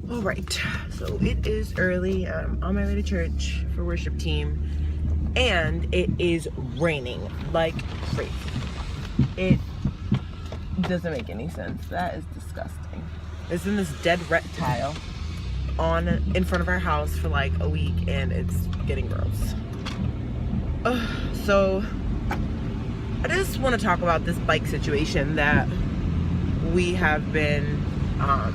All right, so it is early. I'm on my way to church for worship team, and it is raining like crazy. It doesn't make any sense. That is disgusting. There's been this dead reptile in front of our house for like a week, and it's getting gross. So I just want to talk about this bike situation that we have been I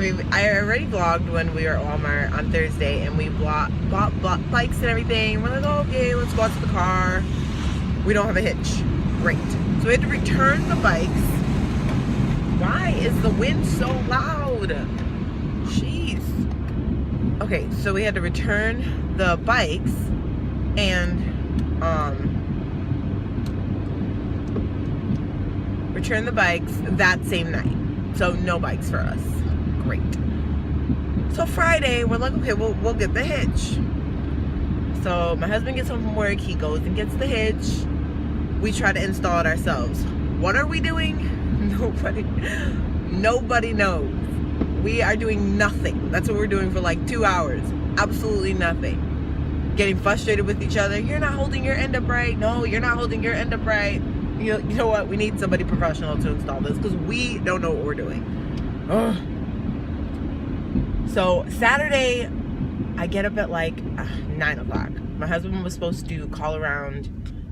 mean, I already vlogged when we were at Walmart on Thursday, and we bought bikes and everything. We're like, oh, okay, let's go out to the car. We don't have a hitch. Great. So we had to return the bikes. Why is the wind so loud? Jeez. Okay, so we had to return the bikes and return the bikes that same night. So no bikes for us. Great. So Friday, we're like, okay, we'll get the hitch. So my husband gets home from work. He goes and gets the hitch. We try to install it ourselves. What are we doing? Nobody knows. We are doing nothing. That's what we're doing for like 2 hours. Absolutely nothing. Getting frustrated with each other. You're not holding your end up right. No, you're not holding your end up right. You know what? We need somebody professional to install this because we don't know what we're doing. Ugh. So Saturday, I get up at like 9 o'clock. My husband was supposed to call around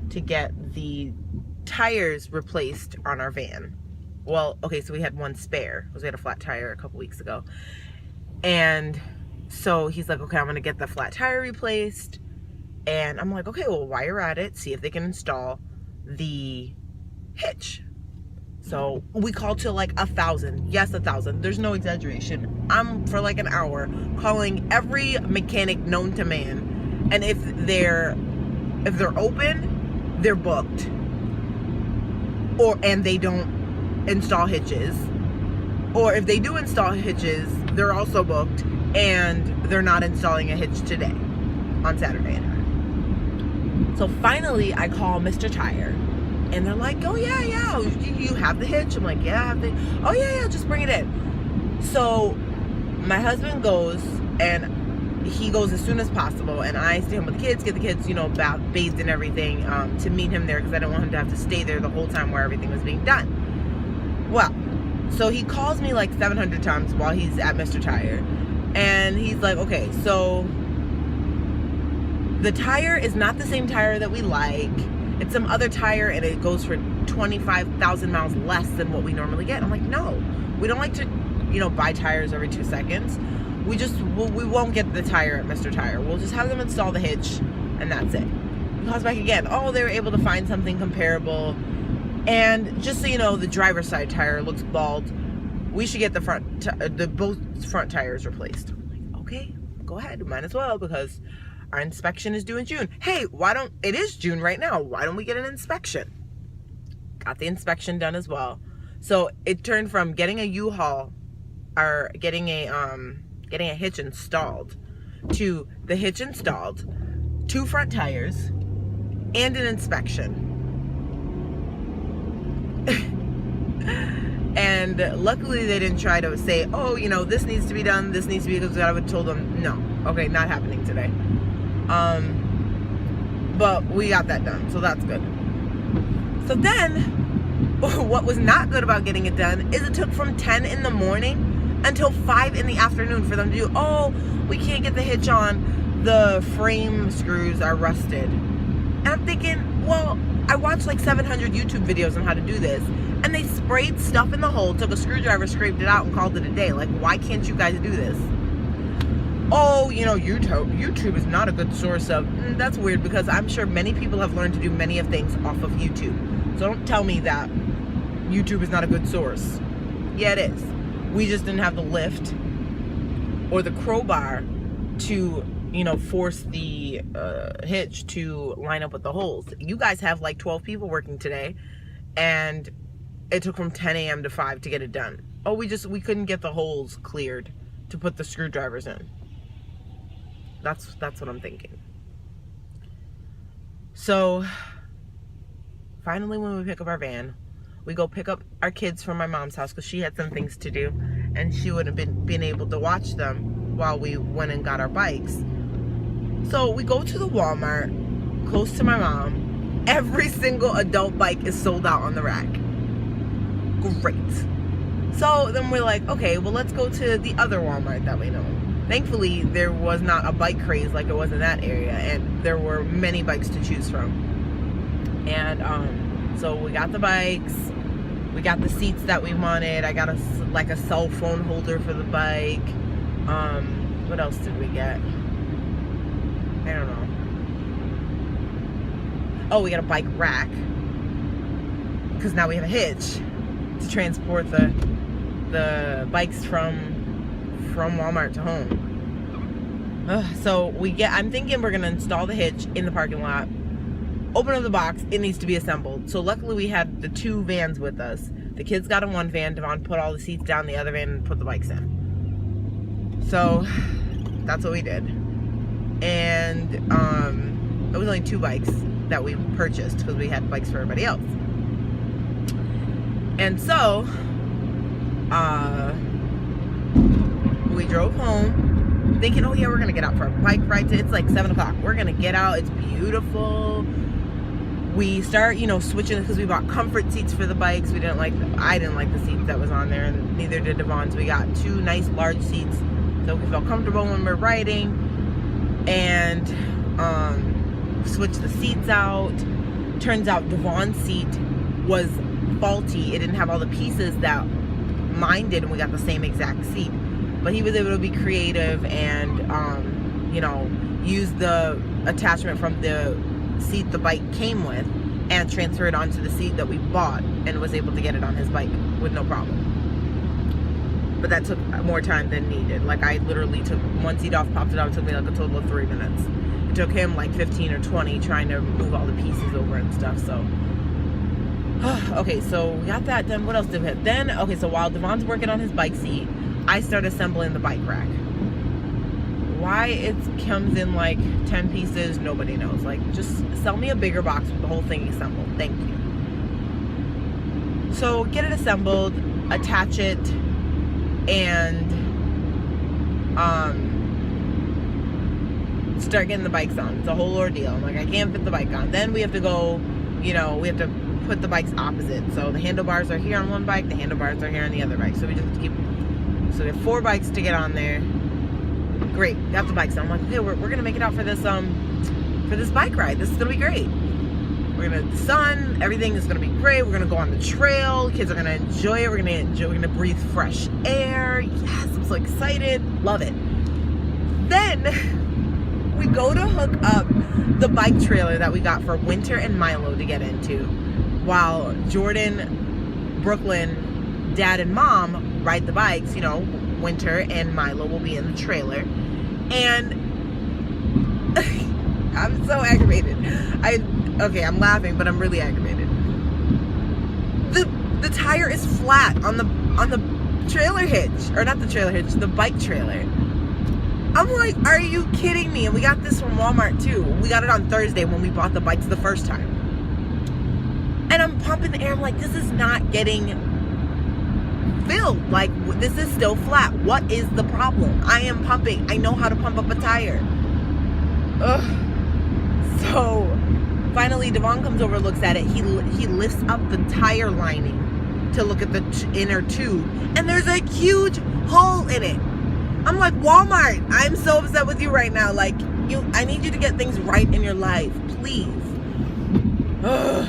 to get the tires replaced on our van. Well, okay, so we had one spare because we had a flat tire a couple weeks ago. And so he's like, okay, I'm going to get the flat tire replaced. And I'm like, okay, well, while you're at it, see if they can install the hitch. So we called to like 1,000. Yes, 1,000. There's no exaggeration. I'm for like an hour calling every mechanic known to man. And if they're open, they're booked. And they don't install hitches. Or if they do install hitches, they're also booked and they're not installing a hitch today on Saturday night. So finally I call Mr. Tire. And they're like, oh, yeah, you have the hitch? I'm like, yeah, I have the, oh, yeah, just bring it in. So my husband goes, and he goes as soon as possible, and I stay home with the kids, get the kids, bathed and everything, to meet him there, because I didn't want him to have to stay there the whole time where everything was being done. Well, so he calls me like 700 times while he's at Mr. Tire, and he's like, okay, so the tire is not the same tire that we like. It's some other tire, and it goes for 25,000 miles less than what we normally get. I'm like, no, we don't like to, buy tires every 2 seconds. We won't get the tire at Mr. Tire. We'll just have them install the hitch, and that's it. He calls back again. Oh, they were able to find something comparable. And just so you know, the driver's side tire looks bald. We should get both front tires replaced. I'm like, okay, go ahead, might as well, because our inspection is due in June. Hey, it is June right now. Why don't we get an inspection? Got the inspection done as well. So it turned from getting a U-Haul or getting a hitch installed to the hitch installed, 2 front tires, and an inspection. And luckily they didn't try to say, oh, this needs to be done, this needs to be, because I would have told them, no, okay, not happening today. But we got that done, so that's good. So then, what was not good about getting it done is it took from 10 in the morning until 5 in the afternoon for them to do, oh, we can't get the hitch on, the frame screws are rusted. And I'm thinking, well, I watched like 700 YouTube videos on how to do this, and they sprayed stuff in the hole, took a screwdriver, scraped it out, and called it a day. Like, why can't you guys do this? Oh, YouTube is not a good source of, that's weird, because I'm sure many people have learned to do many of things off of YouTube. So don't tell me that YouTube is not a good source. Yeah, it is. We just didn't have the lift or the crowbar to, force the hitch to line up with the holes. You guys have like 12 people working today, and it took from 10 a.m. to 5 to get it done. Oh, we couldn't get the holes cleared to put the screwdrivers in. That's what I'm thinking. So finally, when we pick up our van, we go pick up our kids from my mom's house because she had some things to do, and she wouldn't have been able to watch them while we went and got our bikes. So we go to the Walmart close to my mom. Every single adult bike is sold out on the rack. Great. So then we're like, okay, well, let's go to the other Walmart that we know. Thankfully, there was not a bike craze like it was in that area, and there were many bikes to choose from. And so we got the bikes, we got the seats that we wanted. I got a cell phone holder for the bike. What else did we get? I don't know. Oh, we got a bike rack, because now we have a hitch to transport the bikes from Walmart to home. So I'm thinking we're gonna install the hitch in the parking lot, open up the box, it needs to be assembled. So luckily we had the 2 vans with us. The kids got in one van, Devon put all the seats down the other van and put the bikes in. So that's what we did. And it was only 2 bikes that we purchased because we had bikes for everybody else. And so we drove home thinking, oh yeah, we're gonna get out for a bike ride. It's like 7 o'clock. We're gonna get out. It's beautiful. We start, switching, because we bought comfort seats for the bikes. I didn't like the seats that was on there, and neither did Devon. So we got 2 nice large seats so we felt comfortable when we're riding. And switched the seats out. Turns out Devon's seat was faulty. It didn't have all the pieces that mine did, and we got the same exact seat. But he was able to be creative and use the attachment from the seat the bike came with and transfer it onto the seat that we bought, and was able to get it on his bike with no problem. But that took more time than needed. Like, I literally took one seat off, popped it out. It took me like a total of 3 minutes. It took him like 15 or 20 trying to move all the pieces over and stuff. So okay, so we got that done. What else did we have? Then, okay, so while Devon's working on his bike seat, I start assembling the bike rack. Why it comes in like 10 pieces, nobody knows. Like, just sell me a bigger box with the whole thing assembled. Thank you. So get it assembled, attach it, and start getting the bikes on. It's a whole ordeal. I'm like, I can't fit the bike on. Then we have to go, we have to put the bikes opposite. So the handlebars are here on one bike, the handlebars are here on the other bike. So we just have to keep, so we have 4 bikes to get on there. Great, got the bikes on. I'm like, okay, we're gonna make it out for this bike ride. This is gonna be great. We're gonna, the sun, everything is gonna be great. We're gonna go on the trail. Kids are gonna enjoy it. We're gonna breathe fresh air. Yes, I'm so excited. Love it. Then we go to hook up the bike trailer that we got for Winter and Milo to get into, while Jordan, Brooklyn, Dad, and Mom ride the bikes. Winter and Milo will be in the trailer. And I'm so aggravated. I'm laughing, but I'm really aggravated. The tire is flat on the trailer hitch, or not the trailer hitch, the bike trailer. I'm like, are you kidding me? And we got this from Walmart too. We got it on Thursday when we bought the bikes the first time. And I'm pumping the air. I'm like, this is not getting filled. Like, this is still flat. What is the problem? I am pumping. I know how to pump up a tire. Ugh. So finally Devon comes over, looks at it. He lifts up the tire lining to look at the inner tube, and there's a huge hole in it. I'm like, Walmart, I'm so upset with you right now. Like, I need you to get things right in your life, please. Ugh.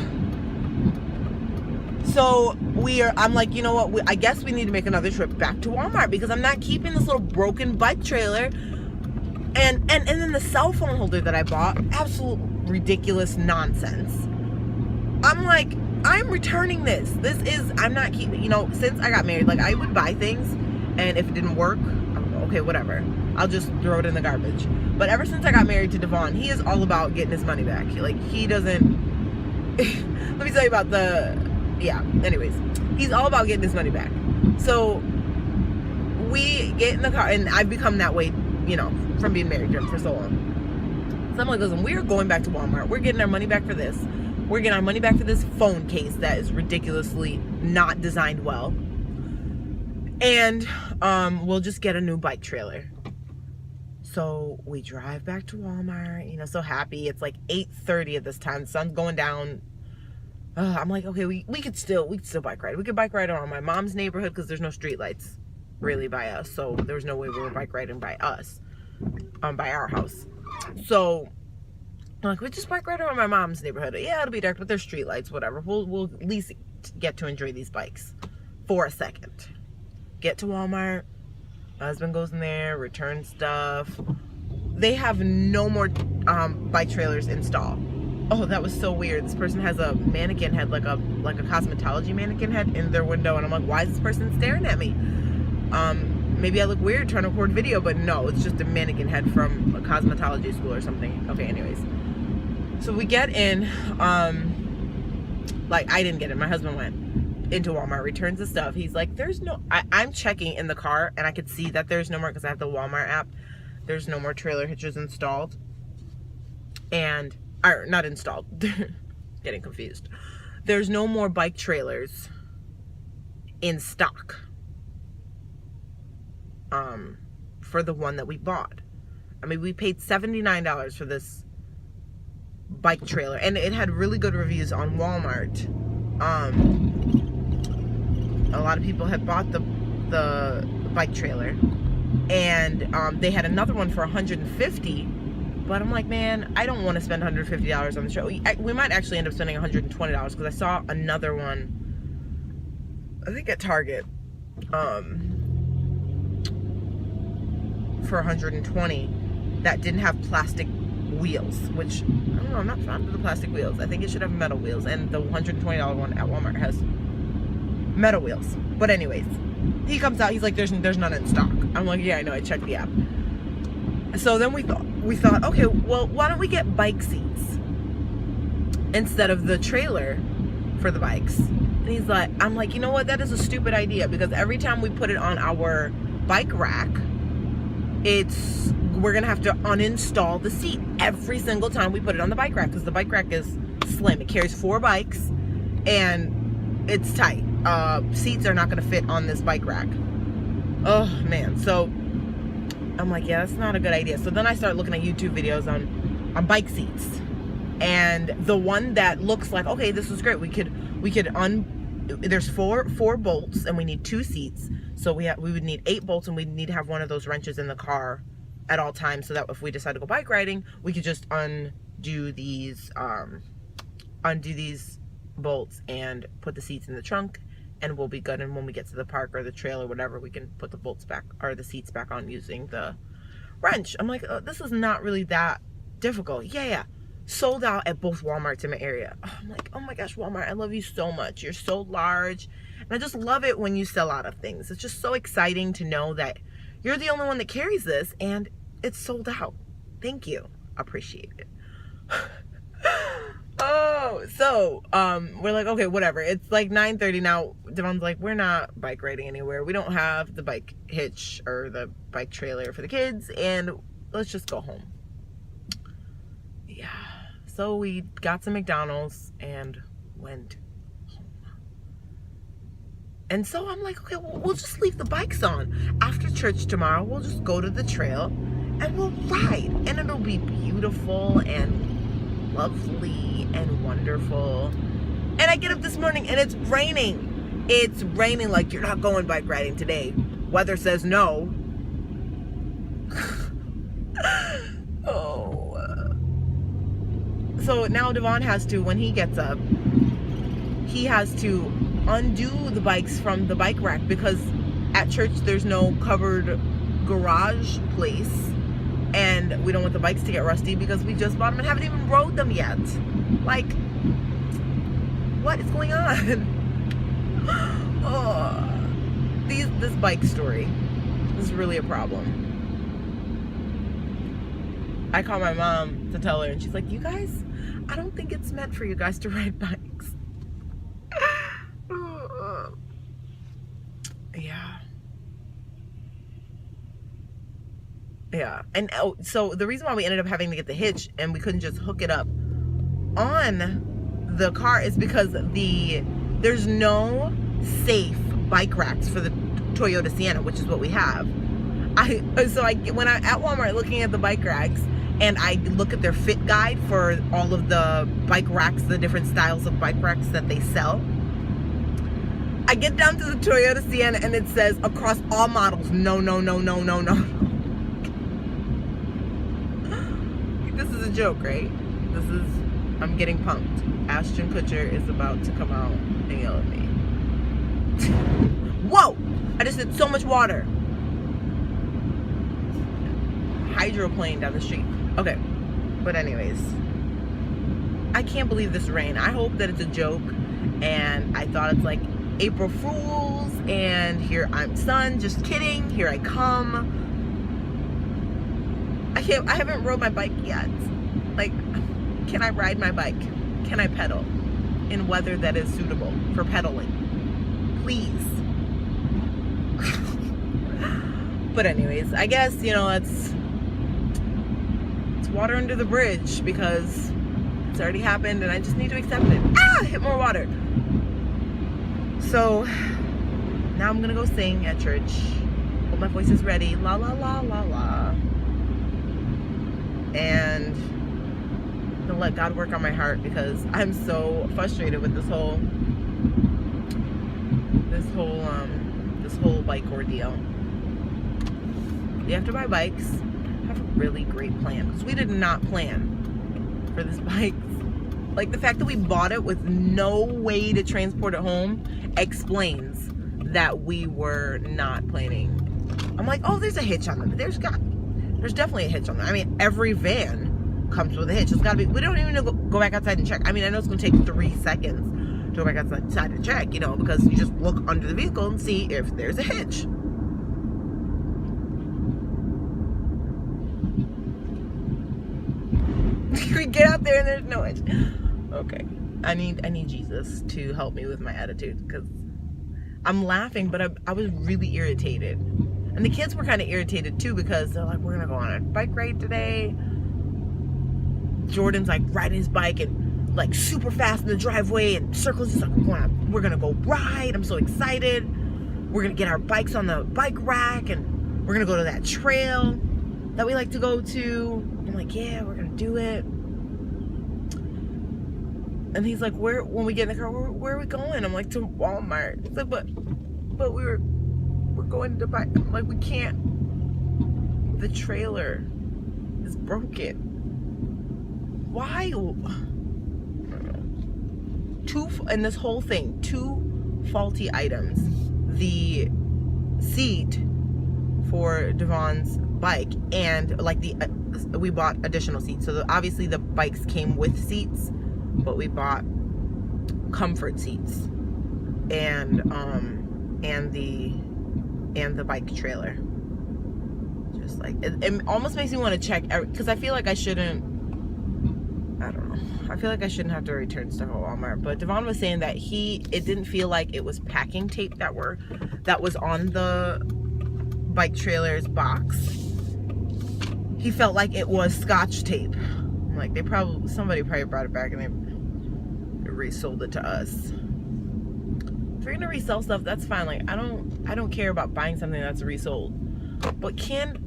So I'm like, you know what? I guess we need to make another trip back to Walmart, because I'm not keeping this little broken bike trailer. And then the cell phone holder that I bought, absolute ridiculous nonsense. I'm like, I'm returning this. I'm not keeping, since I got married, like, I would buy things, and if it didn't work, okay, whatever, I'll just throw it in the garbage. But ever since I got married to Devon, he is all about getting his money back. Like, he doesn't, let me tell you about anyways, he's all about getting his money back. So we get in the car, and I've become that way, from being married to him for so long. So I'm like, listen, we're going back to Walmart. We're getting our money back for this. We're getting our money back for this phone case that is ridiculously not designed well. And we'll just get a new bike trailer. So we drive back to Walmart, you know, so happy. It's like 8:30 at this time. The sun's going down. I'm like, okay, we could still bike ride. We could bike ride around my mom's neighborhood because there's no street lights really by us. So there was no way we were bike riding by us, by our house. So I'm like, we just bike ride around my mom's neighborhood. Yeah, it'll be dark, but there's street lights, whatever. We'll at least get to enjoy these bikes for a second. Get to Walmart. My husband goes in there, returns stuff. They have no more bike trailers installed. Oh, that was so weird. This person has a mannequin head, like a cosmetology mannequin head in their window, and I'm like, why is this person staring at me? Maybe I look weird trying to record video, but no, it's just a mannequin head from a cosmetology school or something. Okay, anyways. So we get in, like, I didn't get in, my husband went into Walmart, returns the stuff. He's like, there's no, I'm checking in the car, and I could see that there's no more, because I have the Walmart app, there's no more trailer hitches installed. And, or not installed, getting confused. There's no more bike trailers in stock for the one that we bought. I mean, we paid $79 for this bike trailer, and it had really good reviews on Walmart. A lot of people had bought the bike trailer, and they had another one for $150. But I'm like, man, I don't want to spend $150 on the show. We might actually end up spending $120 because I saw another one, I think at Target, for $120 that didn't have plastic wheels, which, I don't know, I'm not fond of the plastic wheels. I think it should have metal wheels, and the $120 one at Walmart has metal wheels. But anyways, he comes out, he's like, there's none in stock. I'm like, yeah, I know, I checked the app. So then we thought, okay, well, why don't we get bike seats instead of the trailer for the bikes? And he's like, I'm like, you know what, that is a stupid idea, because every time we put it on our bike rack, we're gonna have to uninstall the seat every single time we put it on the bike rack, because the bike rack is slim. It carries 4 bikes and it's tight. Seats are not gonna fit on this bike rack. Oh man. So I'm like, yeah, that's not a good idea. So then I start looking at YouTube videos on bike seats, and the one that looks like, okay, this is great. We could there's four bolts, and we need 2 seats. So we would need 8 bolts, and we'd need to have one of those wrenches in the car at all times, so that if we decide to go bike riding, we could just undo these bolts and put the seats in the trunk, and we'll be good. And when we get to the park or the trail or whatever, we can put the bolts back or the seats back on using the wrench. I'm like, oh, this is not really that difficult. Yeah. Sold out at both Walmarts in my area. Oh, I'm like, oh my gosh, Walmart, I love you so much. You're so large. And I just love it when you sell out of things. It's just so exciting to know that you're the only one that carries this and it's sold out. Thank you. Appreciate it. Oh, so we're like, okay, whatever. It's like 9:30 now. Devon's like, we're not bike riding anywhere. We don't have the bike hitch or the bike trailer for the kids, and let's just go home. Yeah. So we got some McDonald's and went home. And so I'm like, okay, we'll just leave the bikes on. After church tomorrow, we'll just go to the trail and we'll ride. And it'll be beautiful and lovely and wonderful. And I get up this morning and it's raining. It's raining like, you're not going bike riding today. Weather says no. So now Devon has to, when he gets up, he has to undo the bikes from the bike rack, because at church there's no covered garage place, and we don't want the bikes to get rusty because we just bought them and haven't even rode them yet. Like, what is going on? Oh, this bike story is really a problem. I call my mom to tell her, and she's like, you guys, I don't think it's meant for you guys to ride bikes. Yeah. And so the reason why we ended up having to get the hitch and we couldn't just hook it up on the car is because there's no safe bike racks for the Toyota Sienna, which is what we have. When I'm at Walmart looking at the bike racks, and I look at their fit guide for all of the bike racks, the different styles of bike racks that they sell, I get down to the Toyota Sienna and it says across all models, no. This is a joke, right? I'm getting punked. Ashton Kutcher is about to come out and yell at me. Whoa! I just did so much water. Hydroplane down the street. Okay, but anyways, I can't believe this rain. I hope that it's a joke, and I thought it's like April Fools, and here I'm sun, just kidding, here I come. I haven't rode my bike yet. Like, can I ride my bike? Can I pedal in weather that is suitable for pedaling? Please. But anyways, I guess, it's water under the bridge because it's already happened and I just need to accept it. Hit more water. So now I'm gonna go sing at church. Hope my voice is ready. La la la la la. And I'm gonna let God work on my heart because I'm so frustrated with this whole bike ordeal. You have to buy bikes. Have a really great plan because we did not plan for this bike. Like, the fact that we bought it with no way to transport it home explains that we were not planning. I'm like, oh, there's a hitch on them. There's definitely a hitch on them. I mean, every van comes with a hitch. It's gotta be. We don't even go back outside and check. I mean, I know it's gonna take 3 seconds to go back outside and check, because you just look under the vehicle and see if there's a hitch. We get out there and there's no hitch. Okay, I need Jesus to help me with my attitude because I'm laughing, but I was really irritated, and the kids were kind of irritated too because they're like, we're gonna go on a bike ride today. Jordan's like riding his bike and like super fast in the driveway and circles. He's like, we're gonna go ride. I'm so excited. We're gonna get our bikes on the bike rack and we're gonna go to that trail that we like to go to. I'm like, yeah, we're gonna do it. And he's like, when we get in the car, where are we going? I'm like, to Walmart. He's like, but we're going to buy. I'm like, we can't. The trailer is broken. Why? I don't know. And this whole thing, 2 faulty items. The seat for Devon's bike and like we bought additional seats. So obviously the bikes came with seats, but we bought comfort seats and the bike trailer. Just like it almost makes me want to check because I feel like I shouldn't. I don't know. I feel like I shouldn't have to return stuff at Walmart. But Devon was saying that it didn't feel like it was packing tape that was on the bike trailer's box. He felt like it was Scotch tape. Like somebody probably brought it back and they resold it to us. If you're gonna resell stuff, that's fine. Like I don't care about buying something that's resold. But can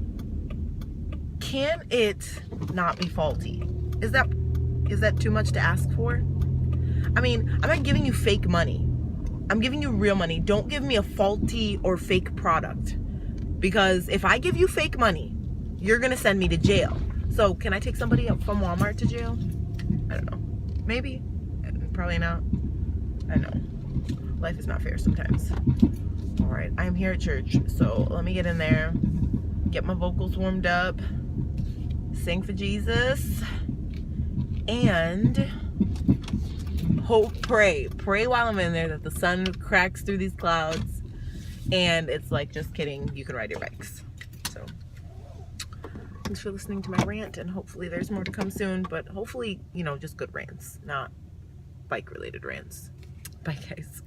it not be faulty? Is that too much to ask for? I mean, I'm not giving you fake money. I'm giving you real money. Don't give me a faulty or fake product. Because if I give you fake money, you're gonna send me to jail. So can I take somebody up from Walmart to jail? I don't know. Maybe. Probably not. I know. Life is not fair sometimes. Alright, I'm here at church. So let me get in there. Get my vocals warmed up. Sing for Jesus. And pray while I'm in there that the sun cracks through these clouds and it's like, just kidding, you can ride your bikes. So thanks for listening to my rant, and hopefully there's more to come soon, but hopefully, just good rants, not bike related rants. Bye guys.